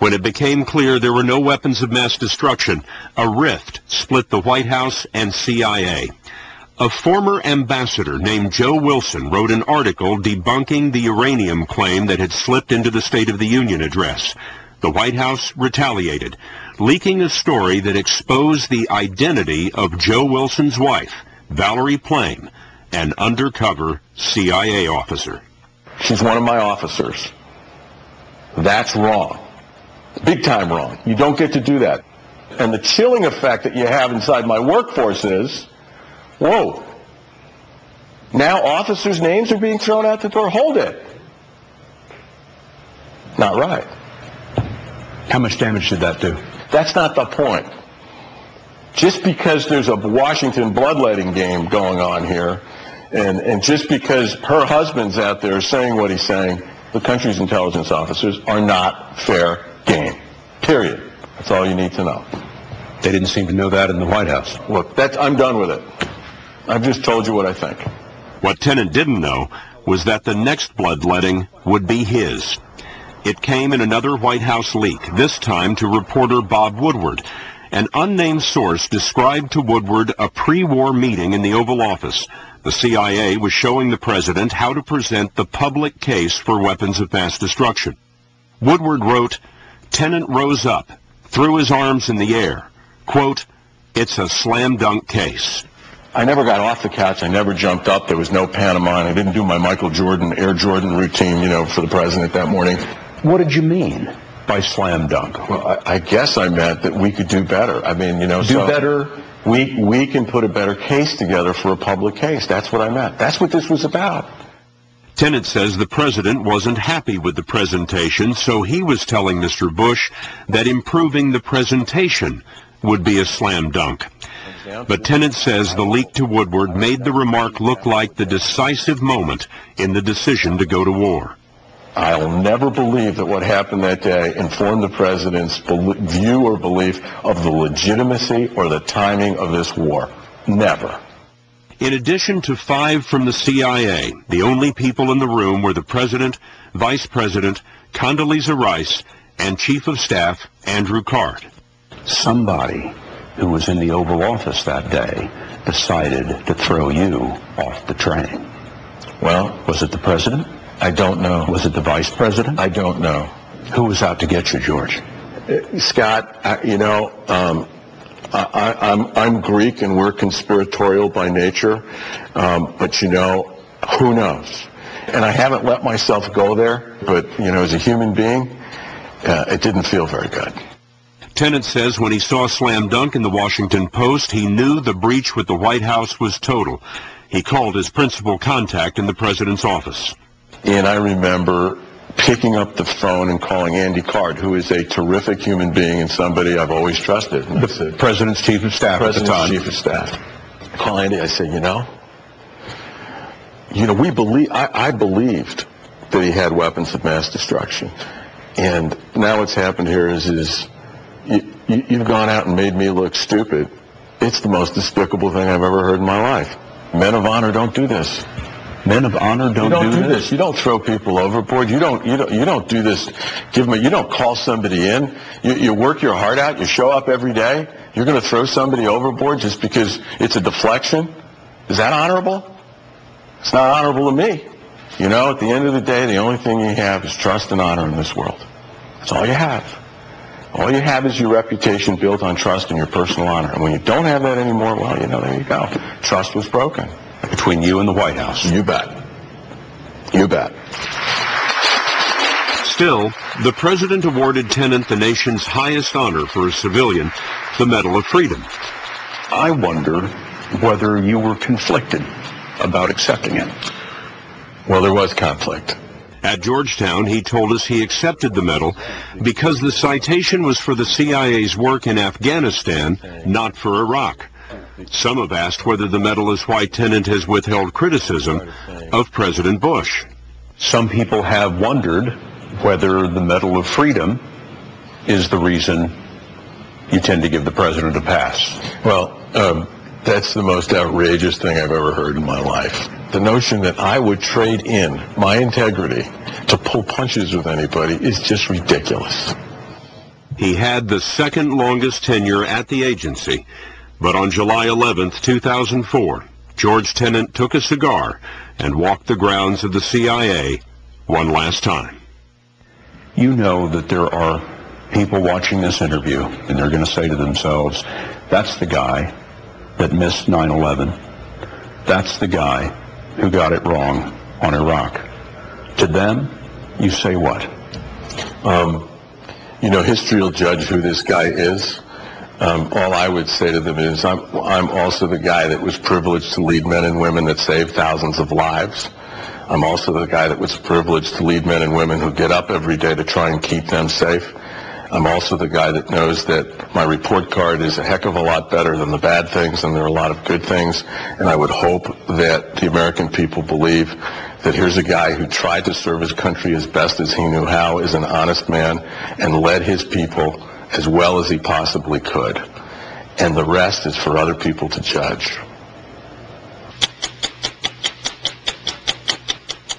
When it became clear there were no weapons of mass destruction, a rift split the White House and CIA. A former ambassador named Joe Wilson wrote an article debunking the uranium claim that had slipped into the State of the Union address. The White House retaliated, leaking a story that exposed the identity of Joe Wilson's wife, Valerie Plame, an undercover CIA officer. She's one of my officers. That's wrong. Big time wrong. You don't get to do that. And the chilling effect that you have inside my workforce is, whoa, now officers' names are being thrown out the door? Hold it. Not right. How much damage did that do? That's not the point. Just because there's a Washington bloodletting game going on here, and just because her husband's out there saying what he's saying, the country's intelligence officers are not fair game. Period. That's all you need to know. They didn't seem to know that in the White House. Look, I'm done with it. I've just told you what I think. What Tennant didn't know was that the next bloodletting would be his. It came in another White House leak, this time to reporter Bob Woodward. An unnamed source described to Woodward a pre-war meeting in the Oval Office. The CIA was showing the president how to present the public case for weapons of mass destruction. Woodward wrote, Tennant rose up, threw his arms in the air. Quote, "It's a slam dunk case." I never got off the couch. I never jumped up. There was no pantomime. I didn't do my Michael Jordan, Air Jordan routine, for the president that morning. What did you mean by slam dunk? Well, I guess I meant that we could do better. I mean, do better? We can put a better case together for a public case. That's what I meant. That's what this was about. Tennant says the president wasn't happy with the presentation, so he was telling Mr. Bush that improving the presentation would be a slam dunk. But Tennant says the leak to Woodward made the remark look like the decisive moment in the decision to go to war. I'll never believe that what happened that day informed the president's view or belief of the legitimacy or the timing of this war. Never. In addition to 5 from the CIA, the only people in the room were the President, Vice President, Condoleezza Rice, and Chief of Staff Andrew Card. Somebody who was in the Oval Office that day decided to throw you off the train. Well, was it the President? I don't know. Was it the Vice President? I don't know. Who was out to get you, George? Scott, I'm Greek and we're conspiratorial by nature, but who knows? And I haven't let myself go there, but as a human being, it didn't feel very good. Tennant says when he saw slam dunk in the Washington Post, he knew the breach with the White House was total. He called his principal contact in the president's office. And I remember picking up the phone and calling Andy Card, who is a terrific human being and somebody I've always trusted. The President's Chief of Staff at the time. Chief of Staff. I call Andy, I said, I believed that he had weapons of mass destruction. And now what's happened here is you've gone out and made me look stupid. It's the most despicable thing I've ever heard in my life. Men of honor don't do this. Men of honor don't do this. You don't throw people overboard. You don't do this. You don't call somebody in. You work your heart out. You show up every day. You're going to throw somebody overboard just because it's a deflection? Is that honorable? It's not honorable to me. At the end of the day, the only thing you have is trust and honor in this world. That's all you have. All you have is your reputation built on trust and your personal honor. And when you don't have that anymore, well, there you go. Trust was broken. Between you and the White House. You bet. You bet. Still, the president awarded Tennant the nation's highest honor for a civilian, the Medal of Freedom. I wonder whether you were conflicted about accepting it. Well, there was conflict. At Georgetown, he told us he accepted the medal because the citation was for the CIA's work in Afghanistan, not for Iraq. Some have asked whether the medal is why Tennant has withheld criticism of President Bush. Some people have wondered whether the Medal of Freedom is the reason you tend to give the president a pass. Well, that's the most outrageous thing I've ever heard in my life. The notion that I would trade in my integrity to pull punches with anybody is just ridiculous. He had the second longest tenure at the agency, but on July 11th, 2004, George Tenet took a cigar and walked the grounds of the CIA one last time. You know that there are people watching this interview, and they're going to say to themselves, that's the guy that missed 9/11. That's the guy who got it wrong on Iraq. To them, you say what? History will judge who this guy is. All I would say to them is I'm also the guy that was privileged to lead men and women that saved thousands of lives. I'm also the guy that was privileged to lead men and women who get up every day to try and keep them safe. I'm also the guy that knows that my report card is a heck of a lot better than the bad things, and there are a lot of good things. And I would hope that the American people believe that here's a guy who tried to serve his country as best as he knew how, is an honest man, and led his people as well as he possibly could. And the rest is for other people to judge.